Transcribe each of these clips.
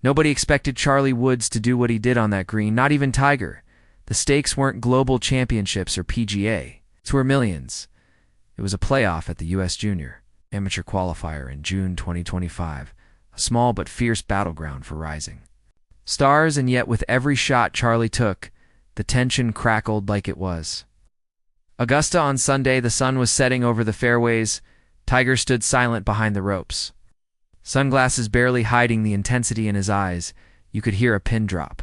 Nobody expected Charlie Woods to do what he did on that green, not even Tiger. The stakes weren't global championships or PGA. It were millions. It was a playoff at the U.S. Junior Amateur Qualifier in June 2025, a small but fierce battleground for rising stars, and yet with every shot Charlie took, the tension crackled like it was. Augusta on Sunday, the sun was setting over the fairways. Tiger stood silent behind the ropes. Sunglasses barely hiding the intensity in his eyes, you could hear a pin drop.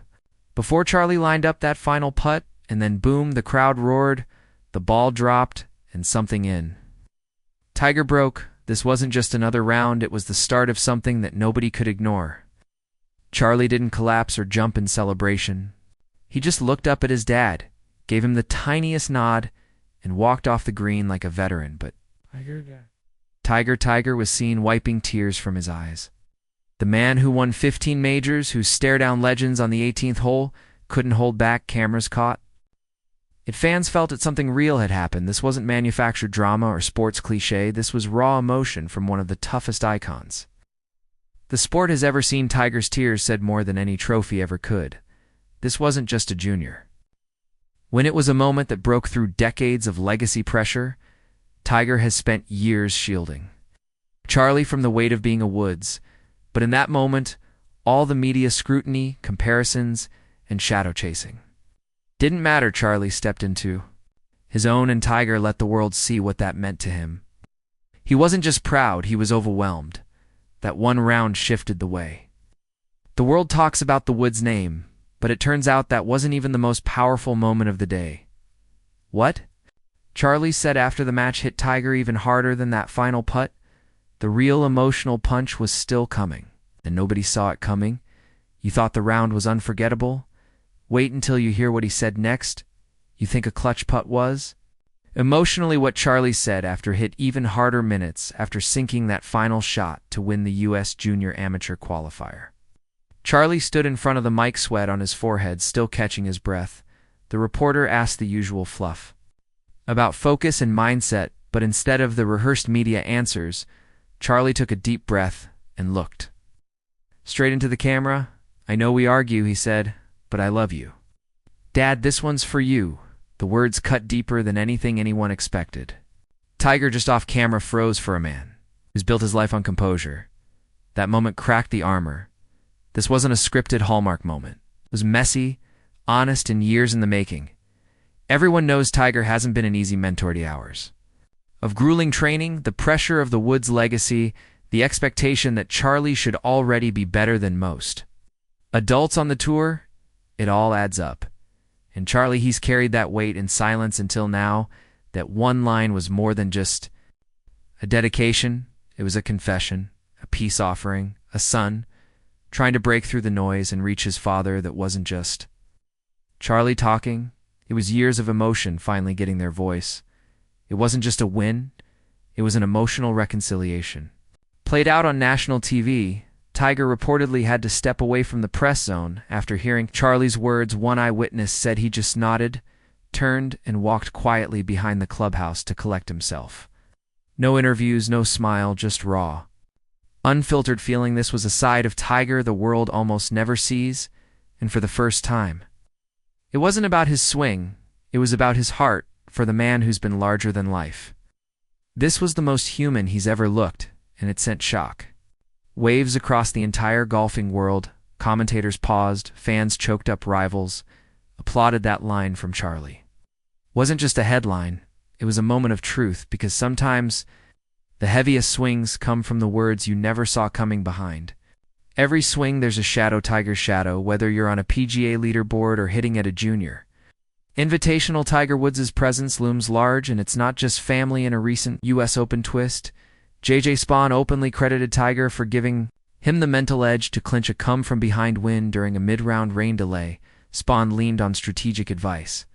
Before Charlie lined up that final putt, and then boom, the crowd roared, the ball dropped, and something in. Tiger broke. This wasn't just another round, it was the start of something that nobody could ignore. Charlie didn't collapse or jump in celebration. He just looked up at his dad, gave him the tiniest nod, and walked off the green like a veteran, but Tiger was seen wiping tears from his eyes. The man who won 15 majors, who stared down legends on the 18th hole, couldn't hold back, cameras caught. Fans felt that something real had happened. This wasn't manufactured drama or sports cliche. This was raw emotion from one of the toughest icons. The sport has ever seen. Tiger's tears said more than any trophy ever could. This wasn't just a junior. When it was a moment that broke through decades of legacy pressure, Tiger has spent years shielding Charlie from the weight of being a Woods. But in that moment, all the media scrutiny, comparisons, and shadow chasing didn't matter. Charlie stepped into his own, and Tiger let the world see what that meant to him. He wasn't just proud, he was overwhelmed. That one round shifted the way. The world talks about the Woods name, but it turns out that wasn't even the most powerful moment of the day. What? Charlie said after the match hit Tiger even harder than that final putt. The real emotional punch was still coming, and nobody saw it coming. You thought the round was unforgettable? Wait until you hear what he said next. You think a clutch putt was? Emotionally, what Charlie said after hit even harder minutes after sinking that final shot to win the U.S. Junior Amateur Qualifier. Charlie stood in front of the mic, sweat on his forehead, still catching his breath. The reporter asked the usual fluff about focus and mindset, but instead of the rehearsed media answers, Charlie took a deep breath and looked straight into the camera. I know we argue, he said, but I love you. Dad, this one's for you. The words cut deeper than anything anyone expected. Tiger, just off camera, froze for a man who's built his life on composure. That moment cracked the armor. This wasn't a scripted Hallmark moment. It was messy, honest, and years in the making. Everyone knows Tiger hasn't been an easy mentor to hours of grueling training, the pressure of the Woods legacy, the expectation that Charlie should already be better than most adults on the tour. It all adds up. And Charlie, he's carried that weight in silence until now. That one line was more than just a dedication. It was a confession, a peace offering, a son trying to break through the noise and reach his father. That wasn't just Charlie talking. It was years of emotion finally getting their voice. It wasn't just a win. It was an emotional reconciliation. Played out on national TV, Tiger reportedly had to step away from the press zone after hearing Charlie's words. One eyewitness said he just nodded, turned, and walked quietly behind the clubhouse to collect himself. No interviews, no smile, just raw, unfiltered feeling. This was a side of Tiger the world almost never sees, and for the first time. It wasn't about his swing, it was about his heart for the man who's been larger than life. This was the most human he's ever looked, and it sent shock waves across the entire golfing world. Commentators paused, fans choked up, rivals applauded that line from Charlie. Wasn't just a headline, it was a moment of truth, because sometimes the heaviest swings come from the words you never saw coming behind. Every swing there's a shadow, Tiger's shadow, whether you're on a PGA leaderboard or hitting at a junior invitational. Tiger Woods' presence looms large, and it's not just family. In a recent U.S. Open twist, J.J. Spaun openly credited Tiger for giving him the mental edge to clinch a come-from-behind win during a mid-round rain delay. Spaun leaned on strategic advice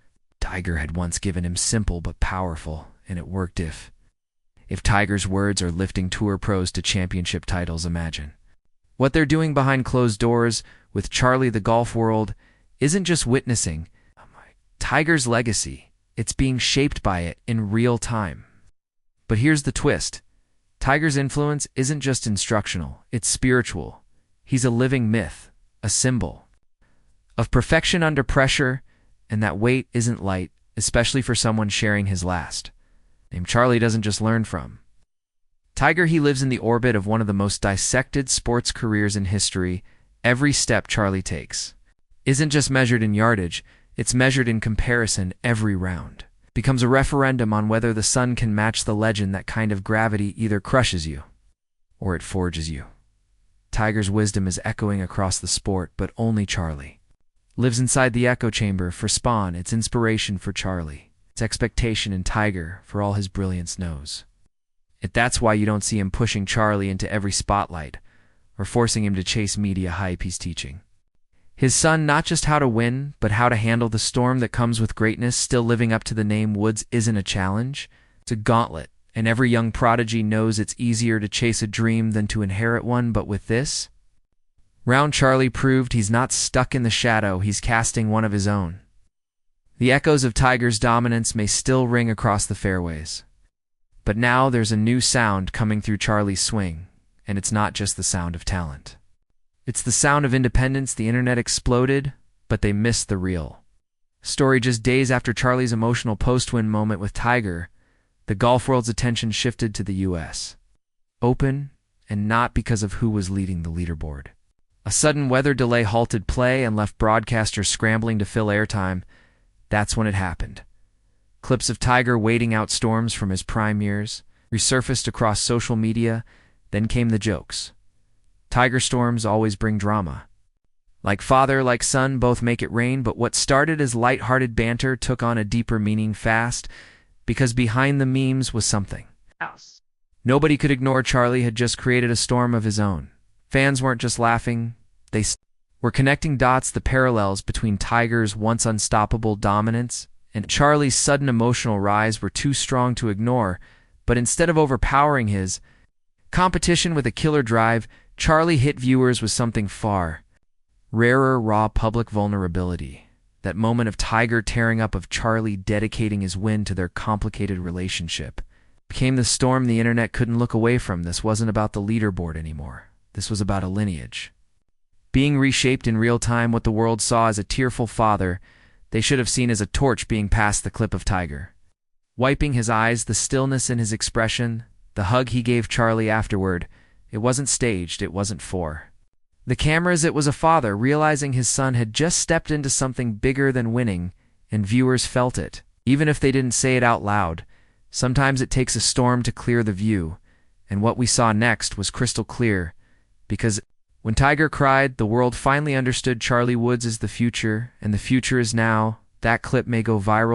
Tiger had once given him, simple but powerful, and it worked. If Tiger's words are lifting tour pros to championship titles, imagine what they're doing behind closed doors with Charlie. The golf world isn't just witnessing Tiger's legacy, it's being shaped by it in real time. But here's the twist. Tiger's influence isn't just instructional, it's spiritual. He's a living myth, a symbol of perfection under pressure, and that weight isn't light, especially for someone sharing his last name. Charile doesn't just learn from Tiger, he lives in the orbit of one of the most dissected sports careers in history. Every step Charile takes isn't just measured in yardage, it's measured in comparison. Every round becomes a referendum on whether the sun can match the legend. That kind of gravity either crushes you or it forges you. Tiger's wisdom is echoing across the sport, but only Charile lives inside the echo chamber. For Spawn, it's inspiration. For Charile, it's expectation. And Tiger, for all his brilliance, knows that's why you don't see him pushing Charile into every spotlight or forcing him to chase media hype. He's teaching his son not just how to win, but how to handle the storm that comes with greatness. Still living up to the name. Woods isn't a challenge, it's a gauntlet, and every young prodigy knows it's easier to chase a dream than to inherit one. But with this round, Charile proved he's not stuck in the shadow, he's casting one of his own. The echoes of Tiger's dominance may still ring across the fairways, but now there's a new sound coming through Charile's swing, and it's not just the sound of talent. It's the sound of independence. The internet exploded, but they missed the real story. Just days after Charile's emotional post-win moment with Tiger, the golf world's attention shifted to the U.S. Open, and not because of who was leading the leaderboard. A sudden weather delay halted play and left broadcasters scrambling to fill airtime. That's when it happened. Clips of Tiger waiting out storms from his prime years resurfaced across social media. Then came the jokes. Tiger storms always bring drama. Like father, like son, both make it rain. But what started as light-hearted banter took on a deeper meaning fast, because behind the memes was something else nobody could ignore. Charile had just created a storm of his own. Fans weren't just laughing, they were connecting dots. The parallels between Tiger's once unstoppable dominance and Charile's sudden emotional rise were too strong to ignore. But instead of overpowering his competition with a killer drive, Charile hit viewers with something far rarer: raw public vulnerability. That moment of Tiger tearing up, of Charile dedicating his win to their complicated relationship, became the storm the internet couldn't look away from. This wasn't about the leaderboard anymore. This was about a lineage being reshaped in real time. What the world saw as a tearful father, they should have seen as a torch being passed. The clip of Tiger wiping his eyes, the stillness in his expression, the hug he gave Charile afterward. It wasn't staged, it wasn't for the cameras, it was a father realizing his son had just stepped into something bigger than winning, and viewers felt it, even if they didn't say it out loud. Sometimes it takes a storm to clear the view, and what we saw next was crystal clear, because when Tiger cried, the world finally understood Charile Woods is the future, and the future is now. That clip may go viral.